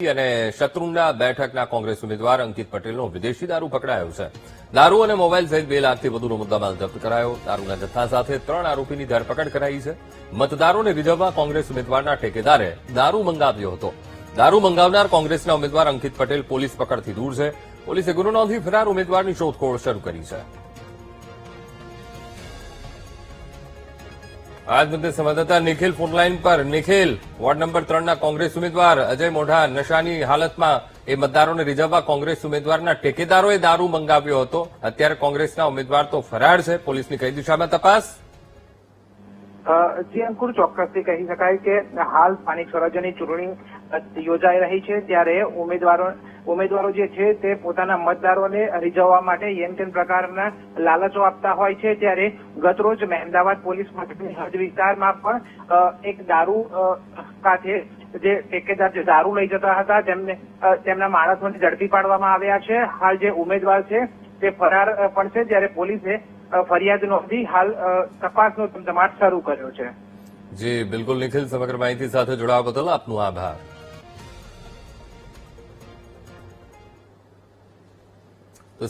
અને શત્રુંડા બેઠકના કોંગ્રેસ ઉમેદવાર અંકિત પટેલનો વિદેશી દારૂ પકડાયો છે। દારૂ અને મોબાઈલ સહિત 2 લાખથી વધુનો મુદ્દામાલ જપ્ત કરાયો। દારૂના જથ્થા સાથે 3 આરોપીની ધરપકડ કરાઈ છે। મતદારોને રીઝવવા કોંગ્રેસ ઉમેદવારના ઠેકેદારે દારૂ મંગાવ્યો હતો। દારૂ મંગાવનાર કોંગ્રેસના ઉમેદવાર અંકિત પટેલ પોલીસ પકડથી દૂર છે। પોલીસે ગુનો નોંધી ફરાર ઉમેદવારની શોધખોળ શરૂ કરી છે। આજ મુદ્દે સંવાદદાતા નિખિલ ફોનલાઈન પર। નિખિલ, વોર્ડ નંબર 3ના કોંગ્રેસ ઉમેદવાર અજય મોઢા નશાની હાલતમાં એ મતદારોને રીઝવવા કોંગ્રેસ ઉમેદવારના ઠેકેદારોએ દારૂ મંગાવ્યો હતો। અત્યારે કોંગ્રેસના ઉમેદવાર તો ફરાર છે। પોલીસની કઈ દિશામાં તપાસ? જી અંકુર, ચોક્કસથી કહી શકાય કે હાલ સ્થાનિક સ્વરાજ્યની ચૂંટણી યોજાઈ રહી છે, ત્યારે ઉમેદવારો જે છે તે પોતાના મતદારોને રીઝવવા માટે જેમ તેમ પ્રકારના લાલચો આપતા હોય છે। ત્યારે ગતરોજ મહેમદાવાદ પોલીસ મથકની હદ વિસ્તારમાં પણ એક દારૂ સાથે જે ઠેકેદાર જે દારૂ લઈ જતા હતા તેમના માણસોને ઝડપી પાડવામાં આવ્યા છે। હાલ જે ઉમેદવાર છે તે ફરાર પણ છે, જ્યારે પોલીસે ફરિયાદ નોંધી હાલ તપાસનો ધમધમાટ શરૂ કર્યો છે। જી બિલકુલ નિખિલ, સમગ્ર માહિતી સાથે જોડાવા બદલ આપનો આભાર। તો